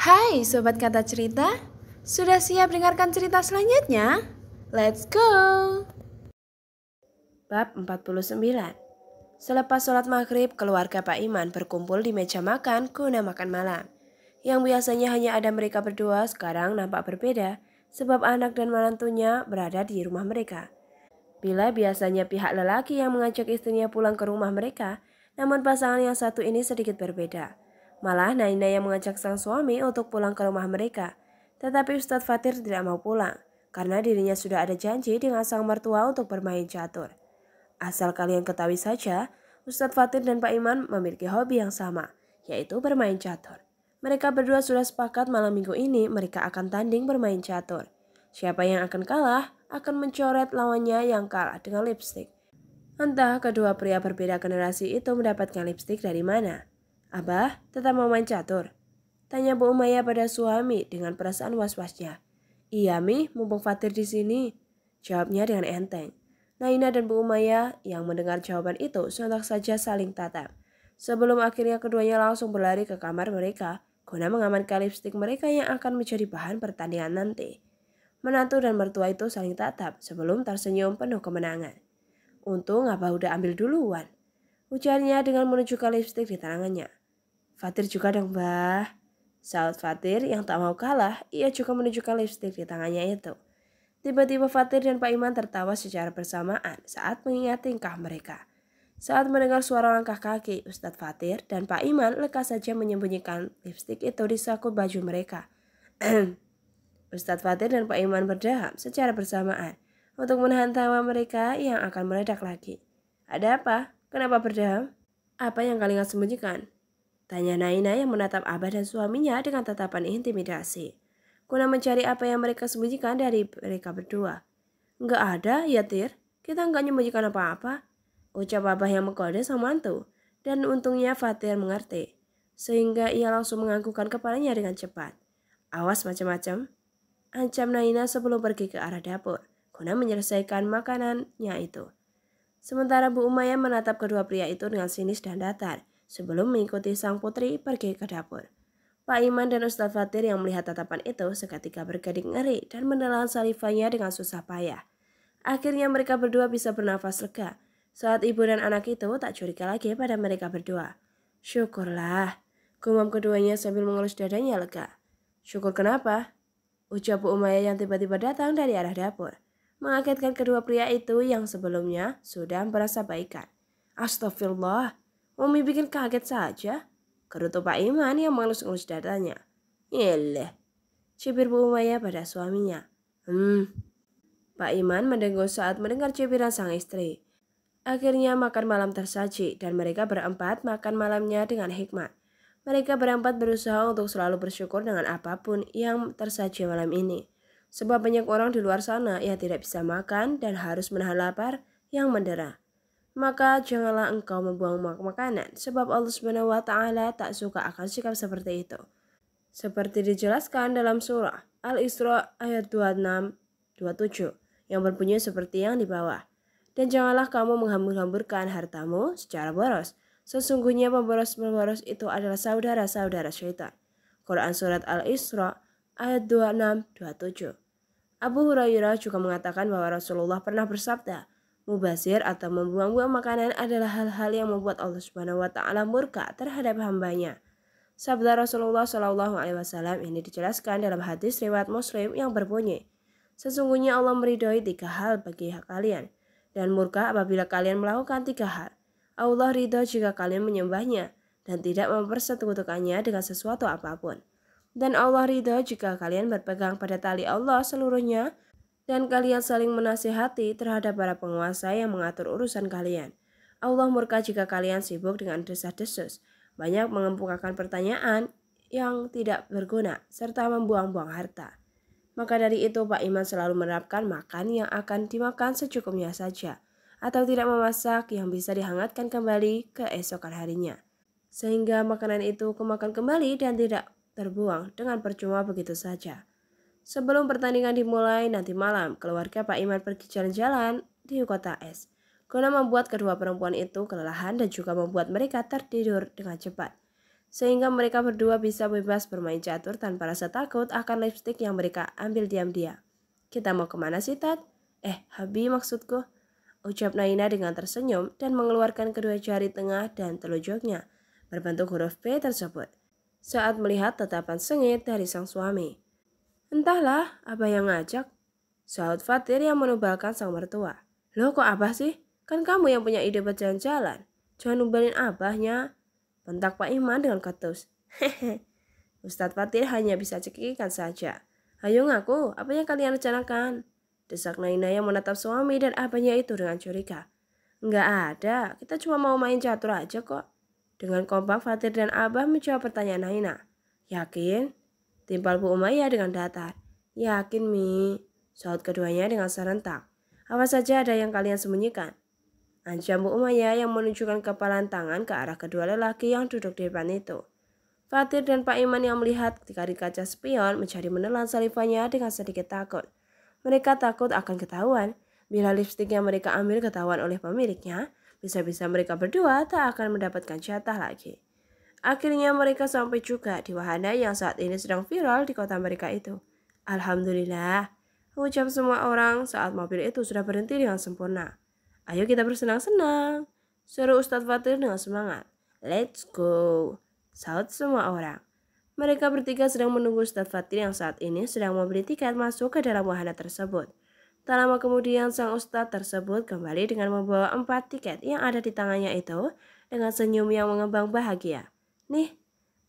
Hai Sobat Kata Cerita, sudah siap dengarkan cerita selanjutnya? Let's go! Bab 49. Selepas sholat maghrib, keluarga Pak Iman berkumpul di meja makan guna makan malam. Yang biasanya hanya ada mereka berdua sekarang nampak berbeda, sebab anak dan menantunya berada di rumah mereka. Bila biasanya pihak lelaki yang mengajak istrinya pulang ke rumah mereka, namun pasangan yang satu ini sedikit berbeda. Malah Naina yang mengajak sang suami untuk pulang ke rumah mereka. Tetapi Ustadz Fatir tidak mau pulang, karena dirinya sudah ada janji dengan sang mertua untuk bermain catur. Asal kalian ketahui saja, Ustadz Fatir dan Pak Iman memiliki hobi yang sama, yaitu bermain catur. Mereka berdua sudah sepakat malam minggu ini mereka akan tanding bermain catur. Siapa yang akan kalah akan mencoret lawannya yang kalah dengan lipstik. Entah kedua pria berbeda generasi itu mendapatkan lipstik dari mana. Abah tetap mau main catur? Tanya Bu Umayyah pada suami dengan perasaan was-wasnya. Iya Mi, mumpung Fatir di sini. Jawabnya dengan enteng. Naina dan Bu Umayyah yang mendengar jawaban itu sontak saja saling tatap. Sebelum akhirnya keduanya langsung berlari ke kamar mereka guna mengamankan lipstik mereka yang akan menjadi bahan pertandingan nanti. Menantu dan mertua itu saling tatap sebelum tersenyum penuh kemenangan. Untung Abah udah ambil duluan, ujarnya dengan menunjukkan lipstik di tangannya. Fatir juga dong Bah. Saud Fatir yang tak mau kalah, ia juga menunjukkan lipstik di tangannya itu. Tiba-tiba Fatir dan Pak Iman tertawa secara bersamaan saat mengingat tingkah mereka. Saat mendengar suara langkah kaki, Ustadz Fatir dan Pak Iman lekas saja menyembunyikan lipstik itu di saku baju mereka. Ustadz Fatir dan Pak Iman berdaham secara bersamaan untuk menahan tawa mereka yang akan meledak lagi. Ada apa? Kenapa berdaham? Apa yang kalian sembunyikan? Tanya Naina yang menatap Abah dan suaminya dengan tatapan intimidasi. Guna mencari apa yang mereka sembunyikan dari mereka berdua. Enggak ada, ya Tir. Kita enggak menyembunyikan apa-apa. Ucap Abah yang mengkode sang mantu. Dan untungnya Fatir mengerti. Sehingga ia langsung menganggukkan kepalanya dengan cepat. Awas macam-macam. Ancam Naina sebelum pergi ke arah dapur. Guna menyelesaikan makanannya itu. Sementara Bu Umayyah menatap kedua pria itu dengan sinis dan datar. Sebelum mengikuti sang putri pergi ke dapur. Pak Iman dan Ustadz Fatir yang melihat tatapan itu seketika berkedip ngeri dan menelan salivanya dengan susah payah. Akhirnya mereka berdua bisa bernafas lega saat ibu dan anak itu tak curiga lagi pada mereka berdua. Syukurlah, gumam keduanya sambil mengelus dadanya lega. Syukur kenapa? Ucap Bu Umayyah yang tiba-tiba datang dari arah dapur. Mengagetkan kedua pria itu yang sebelumnya sudah merasa baikan. Astagfirullah, Umi bikin kaget saja. Kerutu Pak Iman yang mengelus-elus dadanya. Yeleh, cibir Bu Umayyah pada suaminya. Pak Iman mendengus saat mendengar cibiran sang istri. Akhirnya makan malam tersaji dan mereka berempat makan malamnya dengan hikmat. Mereka berempat berusaha untuk selalu bersyukur dengan apapun yang tersaji malam ini. Sebab banyak orang di luar sana yang tidak bisa makan dan harus menahan lapar yang mendera. Maka janganlah engkau membuang makanan, sebab Allah Subhanahu wa Ta'ala tak suka akan sikap seperti itu. Seperti dijelaskan dalam surah Al-Isra ayat 26-27 yang berbunyi seperti yang di bawah. Dan janganlah kamu menghambur-hamburkan hartamu secara boros. Sesungguhnya pemboros-pemboros itu adalah saudara-saudara syaitan. Quran Surat Al-Isra ayat 26-27. Abu Hurairah juga mengatakan bahwa Rasulullah pernah bersabda, mubazir atau membuang-buang makanan adalah hal-hal yang membuat Allah Subhanahu wa Ta'ala murka terhadap hambanya. Sabda Rasulullah Shallallahu Alaihi Wasallam ini dijelaskan dalam hadis riwayat Muslim yang berbunyi, sesungguhnya Allah meridhoi 3 hal bagi kalian dan murka apabila kalian melakukan 3 hal. Allah ridho jika kalian menyembahnya dan tidak mempersekutukannya dengan sesuatu apapun. Dan Allah ridho jika kalian berpegang pada tali Allah seluruhnya dan kalian saling menasihati terhadap para penguasa yang mengatur urusan kalian. Allah murka jika kalian sibuk dengan desas-desus, banyak mengemukakan pertanyaan yang tidak berguna, serta membuang-buang harta. Maka dari itu Pak Iman selalu menerapkan makan yang akan dimakan secukupnya saja, atau tidak memasak yang bisa dihangatkan kembali keesokan harinya. Sehingga makanan itu kemakan kembali dan tidak terbuang dengan percuma begitu saja. Sebelum pertandingan dimulai nanti malam, keluarga Pak Iman pergi jalan-jalan di kota es. Guna membuat kedua perempuan itu kelelahan dan juga membuat mereka tertidur dengan cepat. sehingga mereka berdua bisa bebas bermain catur tanpa rasa takut akan lipstik yang mereka ambil diam-diam. Kita mau kemana sih, Tat? Habi maksudku, ucap Naina dengan tersenyum dan mengeluarkan kedua jari tengah dan telunjuknya berbentuk huruf P tersebut saat melihat tatapan sengit dari sang suami. Entahlah, Abah yang ngajak, sahut Fatir yang menubalkan sang mertua. Loh kok Abah sih? Kan kamu yang punya ide buat jalan-jalan. Jangan nubalin Abahnya, bentak Pak Iman dengan ketus. Hehe, Ustadz Fatir hanya bisa cekikikan saja. Ayo ngaku, apa yang kalian rencanakan? Desak Naina yang menatap suami dan abahnya itu dengan curiga. Enggak ada, kita cuma mau main catur aja kok. Dengan kompak Fatir dan Abah menjawab pertanyaan Naina. Yakin? Timpal Bu Umayyah dengan datar. Yakin Mi, sahut keduanya dengan serentak. Apa saja ada yang kalian sembunyikan? Ancam Bu Umayyah yang menunjukkan kepalan tangan ke arah kedua lelaki yang duduk di depan itu. Fatir dan Pak Iman yang melihat dari kaca spion mencari menelan salivanya dengan sedikit takut. Mereka takut akan ketahuan. Bila lipstik yang mereka ambil ketahuan oleh pemiliknya, bisa-bisa mereka berdua tak akan mendapatkan jatah lagi. Akhirnya mereka sampai juga di wahana yang saat ini sedang viral di kota mereka itu. Alhamdulillah, ucap semua orang saat mobil itu sudah berhenti dengan sempurna. Ayo kita bersenang-senang, seru Ustadz Fatir dengan semangat. Let's go, sahut semua orang. Mereka bertiga sedang menunggu Ustadz Fatir yang saat ini sedang membeli tiket masuk ke dalam wahana tersebut. Tak lama kemudian sang Ustadz tersebut kembali dengan membawa 4 tiket yang ada di tangannya itu dengan senyum yang mengembang bahagia. Nih,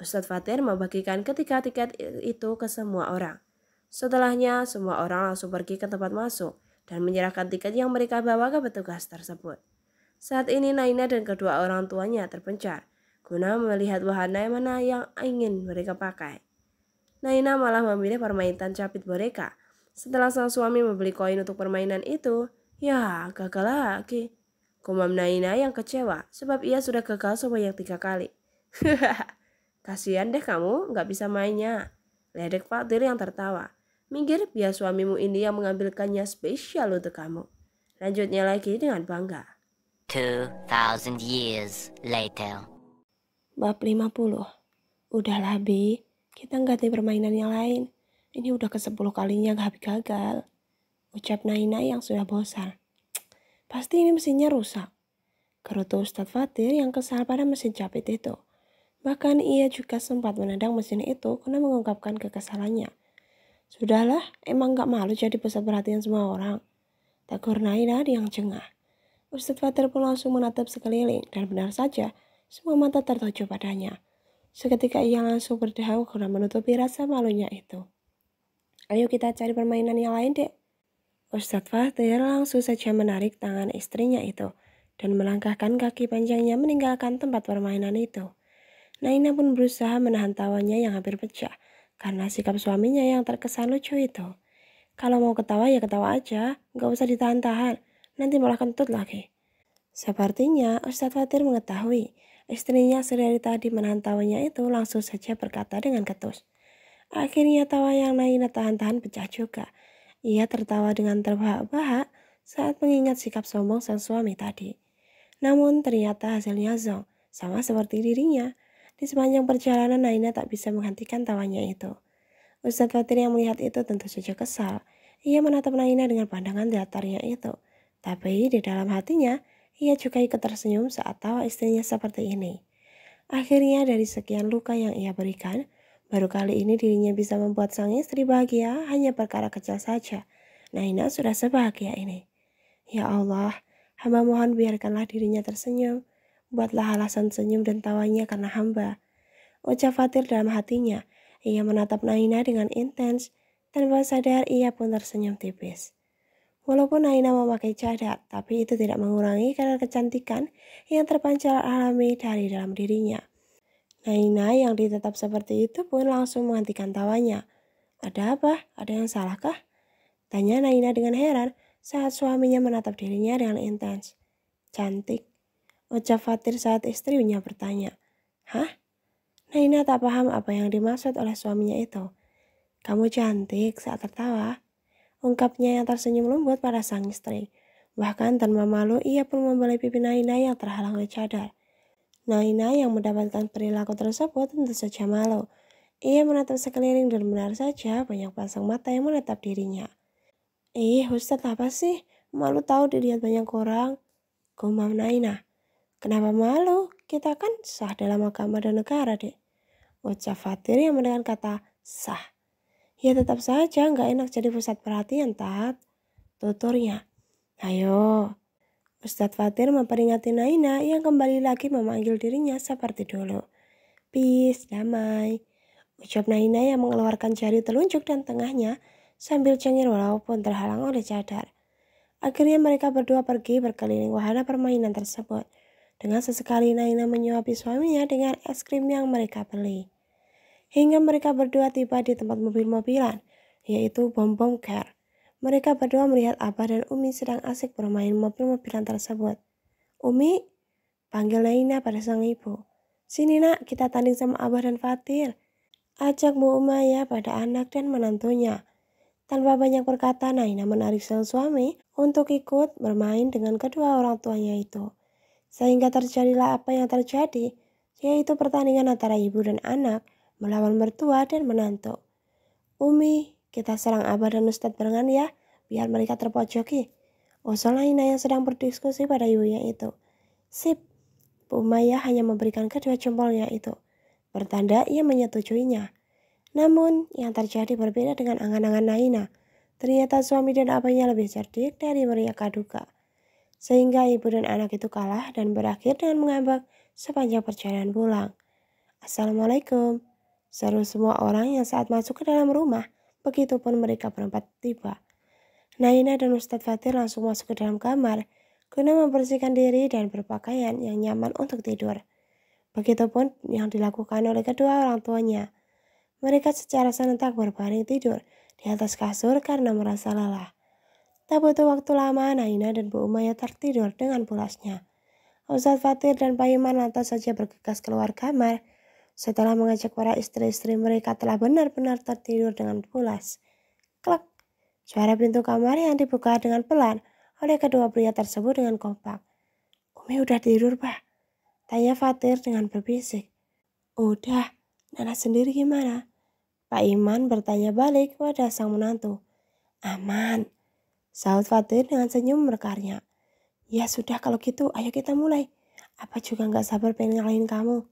Ustadz Fatir membagikan ketiga tiket itu ke semua orang. Setelahnya, semua orang langsung pergi ke tempat masuk dan menyerahkan tiket yang mereka bawa ke petugas tersebut. Saat ini Naina dan kedua orang tuanya terpencar guna melihat wahana mana yang ingin mereka pakai. Naina malah memilih permainan capit boneka. Setelah sang suami membeli koin untuk permainan itu, ya gagal lagi. Gumam Naina yang kecewa sebab ia sudah gagal sebanyak 3 kali. Kasihan deh kamu, nggak bisa mainnya. Ledek Fatir yang tertawa. Minggir, biar suamimu ini yang mengambilkannya spesial untuk kamu. Lanjutnya lagi dengan bangga. 2,000 years later. Bab 50. Udahlah Bi, kita ganti permainan yang lain. Ini udah ke-10 kalinya gagal. Ucap Naina yang sudah bosan. Pasti ini mesinnya rusak. Gerutu Ustadz Fatir yang kesal pada mesin capit itu. Bahkan ia juga sempat menendang mesin itu karena mengungkapkan kekesalannya. Sudahlah, emang gak malu jadi pusat perhatian semua orang. Tegur Naina yang jengah. Ustadz Fatir pun langsung menatap sekeliling dan benar saja, semua mata tertuju padanya. Seketika ia langsung berdeham karena menutupi rasa malunya itu. Ayo kita cari permainan yang lain dek. Ustadz Fatir langsung saja menarik tangan istrinya itu dan melangkahkan kaki panjangnya meninggalkan tempat permainan itu. Naina pun berusaha menahan tawanya yang hampir pecah karena sikap suaminya yang terkesan lucu itu. Kalau mau ketawa ya ketawa aja, gak usah ditahan-tahan, nanti malah kentut lagi. Sepertinya Ustadz Fatir mengetahui istrinya sedari tadi menahan tawanya itu langsung saja berkata dengan ketus. Akhirnya tawa yang Naina tahan-tahan pecah juga. Ia tertawa dengan terbahak-bahak saat mengingat sikap sombong sang suami tadi. Namun ternyata hasilnya zonk, sama seperti dirinya. Di sepanjang perjalanan Naina tak bisa menghentikan tawanya itu. Ustadz Fatir yang melihat itu tentu saja kesal. Ia menatap Naina dengan pandangan datarnya itu. Tapi di dalam hatinya, ia juga ikut tersenyum saat tawa istrinya seperti ini. Akhirnya dari sekian luka yang ia berikan, baru kali ini dirinya bisa membuat sang istri bahagia hanya perkara kecil saja. Naina sudah sebahagia ini. Ya Allah, hamba mohon biarkanlah dirinya tersenyum. Buatlah alasan senyum dan tawanya karena hamba. Ucap Fatir dalam hatinya. Ia menatap Naina dengan intens. Tanpa sadar ia pun tersenyum tipis. Walaupun Naina memakai cadar, tapi itu tidak mengurangi kadar kecantikan yang terpancar alami dari dalam dirinya. Naina yang ditetap seperti itu pun langsung menghentikan tawanya. Ada apa? Ada yang salahkah? Tanya Naina dengan heran saat suaminya menatap dirinya dengan intens. Cantik, ucap Fatir saat istrinya bertanya. Hah? Naina tak paham apa yang dimaksud oleh suaminya itu. Kamu cantik saat tertawa, ungkapnya yang tersenyum lembut pada sang istri. Bahkan tanpa malu ia pun membelai pipi Naina yang terhalang oleh cadar. Naina yang mendapatkan perilaku tersebut tentu saja malu. Ia menatap sekeliling dan benar saja banyak pasang mata yang menatap dirinya. Ustadz apa sih? Malu tahu dilihat banyak orang. Gumam Naina. Kenapa malu? Kita kan sah dalam agama dan negara, Dek. Ucap Fatir yang mendengar kata sah. Ya tetap saja nggak enak jadi pusat perhatian, Tat. Tuturnya. Ayo. Ustadz Fatir memperingati Naina yang kembali lagi memanggil dirinya seperti dulu. Peace, damai. Ucap Naina yang mengeluarkan jari telunjuk dan tengahnya sambil cengir walaupun terhalang oleh cadar. Akhirnya mereka berdua pergi berkeliling wahana permainan tersebut. Dengan sesekali Naina menyuapi suaminya dengan es krim yang mereka beli. Hingga mereka berdua tiba di tempat mobil-mobilan, yaitu Bom-Bom Car. Mereka berdua melihat Abah dan Umi sedang asik bermain mobil-mobilan tersebut. Umi, panggil Naina pada sang ibu. Sini nak, kita tanding sama Abah dan Fatir. Ajak Bu Umayyah pada anak dan menantunya. Tanpa banyak berkata, Naina menarik sang suami untuk ikut bermain dengan kedua orang tuanya itu. Sehingga terjadilah apa yang terjadi, yaitu pertandingan antara ibu dan anak melawan mertua dan menantu. Umi, kita serang Abah dan Ustadz barengan ya, biar mereka terpojoki. Usul Naina yang sedang berdiskusi pada ibunya itu. Sip, Bu Umayyah hanya memberikan kedua jempolnya itu. Bertanda ia menyetujuinya. Namun yang terjadi berbeda dengan angan-angan Naina. Ternyata suami dan abahnya lebih cerdik dari mereka duga. Sehingga ibu dan anak itu kalah dan berakhir dengan mengambek sepanjang perjalanan pulang. Assalamualaikum, seru semua orang yang saat masuk ke dalam rumah. Begitupun mereka berempat tiba. Naina dan Ustadz Fatir langsung masuk ke dalam kamar guna membersihkan diri dan berpakaian yang nyaman untuk tidur. Begitupun yang dilakukan oleh kedua orang tuanya. Mereka secara serentak berbaring tidur di atas kasur karena merasa lelah. Tak butuh waktu lama, Naina dan Bu Umayyah tertidur dengan pulasnya. Ustadz Fatir dan Pak Iman lantas saja bergegas keluar kamar setelah mengajak para istri-istri mereka telah benar-benar tertidur dengan pulas. Klak, suara pintu kamar yang dibuka dengan pelan oleh kedua pria tersebut dengan kompak. Umi udah tidur, Pak? Tanya Fatir dengan berbisik. Udah, Nana sendiri gimana? Pak Iman bertanya balik pada sang menantu. Aman, sahut Fatir dengan senyum merekarnya. Ya sudah kalau gitu, ayo kita mulai. Apa juga gak sabar pengen ngalahin kamu.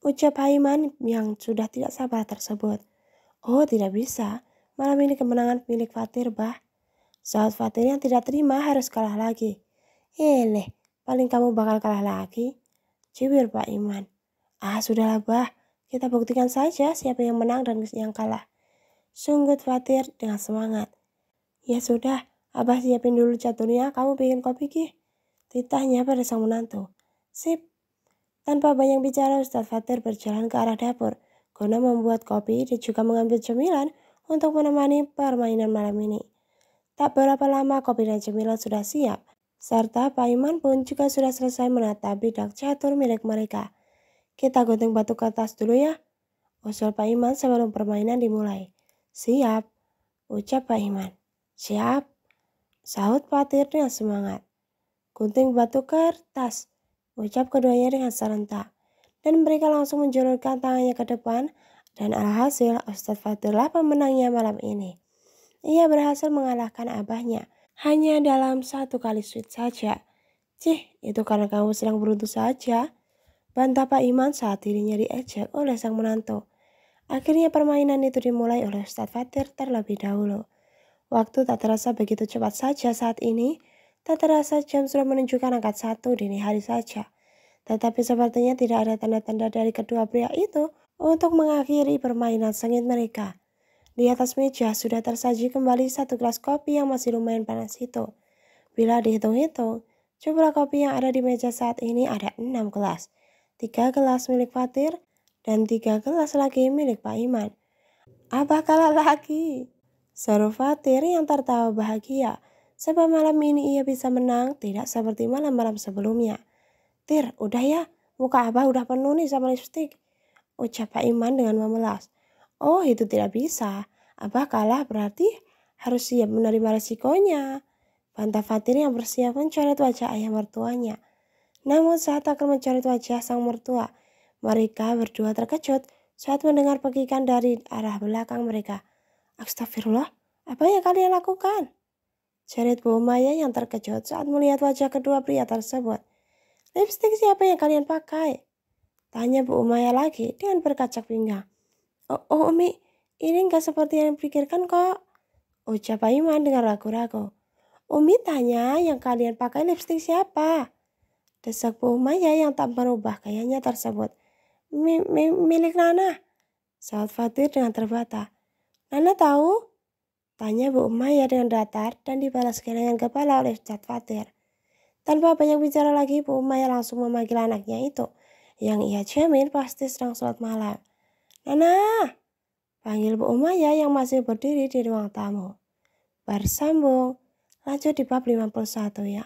Ucap Pak Iman yang sudah tidak sabar tersebut. Oh tidak bisa, malam ini kemenangan milik Fatir, Bah. Sahut Fatir yang tidak terima harus kalah lagi. Paling kamu bakal kalah lagi. Cibir Pak Iman. Sudahlah Bah, kita buktikan saja siapa yang menang dan yang kalah. Sunggut Fatir dengan semangat. Ya sudah, Abah siapin dulu caturnya, kamu bikin kopi Ki. Titahnya pada sang menantu. Sip. Tanpa banyak bicara, Ustadz Fatir berjalan ke arah dapur guna membuat kopi dan juga mengambil cemilan untuk menemani permainan malam ini. Tak berapa lama kopi dan cemilan sudah siap, serta Pak Iman pun juga sudah selesai menata bidak catur milik mereka. Kita gunting batu kertas dulu ya, usul Pak Iman sebelum permainan dimulai. Siap, ucap Pak Iman. Siap, sahut Fatir dengan semangat. Gunting batu kertas, ucap keduanya dengan serentak. Dan mereka langsung menjulurkan tangannya ke depan dan alhasil Ustadz Fatirlah pemenangnya malam ini. Ia berhasil mengalahkan abahnya hanya dalam satu kali sweet saja. Cih, itu karena kamu sedang beruntung saja, bantah Pak Iman saat dirinya diejek oleh sang menantu. Akhirnya permainan itu dimulai oleh Ustadz Fatir terlebih dahulu. Waktu tak terasa begitu cepat saja saat ini, tak terasa jam sudah menunjukkan angka 1 dini hari saja. Tetapi sepertinya tidak ada tanda-tanda dari kedua pria itu untuk mengakhiri permainan sengit mereka. Di atas meja sudah tersaji kembali satu gelas kopi yang masih lumayan panas itu. Bila dihitung-hitung, jumlah kopi yang ada di meja saat ini ada 6 gelas. 3 gelas milik Fatir dan 3 gelas lagi milik Pak Iman. Abah kalah lagi, seru Fatir yang tertawa bahagia. Sebab malam ini ia bisa menang tidak seperti malam-malam sebelumnya. Tir, udah ya, muka Abah udah penuh nih sama lipstik, ucap Pak Iman dengan memelas. Oh itu tidak bisa, Abah kalah berarti harus siap menerima resikonya, bantah Fatir yang bersiap mencoret wajah ayah mertuanya. Namun saat akan mencoret wajah sang mertua, mereka berdua terkejut saat mendengar pekikan dari arah belakang mereka. Astagfirullah, apa yang kalian lakukan? Jerit Bu Maya yang terkejut saat melihat wajah kedua pria tersebut. Lipstik siapa yang kalian pakai? Tanya Bu Maya lagi dengan berkacak pinggang. Oh Umi, ini nggak seperti yang dipikirkan kok, ucap Pak Iman dengan ragu-ragu. Umi tanya yang kalian pakai lipstik siapa? Desak Bu Maya yang tak merubah gayanya tersebut. Milik Nana, saut Fatir dengan terbata. Nana tahu? Tanya Bu Maya dengan datar dan dibalas gelengan kepala oleh Ustadz Fatir. Tanpa banyak bicara lagi, Bu Maya langsung memanggil anaknya itu, yang ia jamin pasti sedang sholat malam. Nana, panggil Bu Maya yang masih berdiri di ruang tamu. Bersambung, lanjut di bab 51 ya.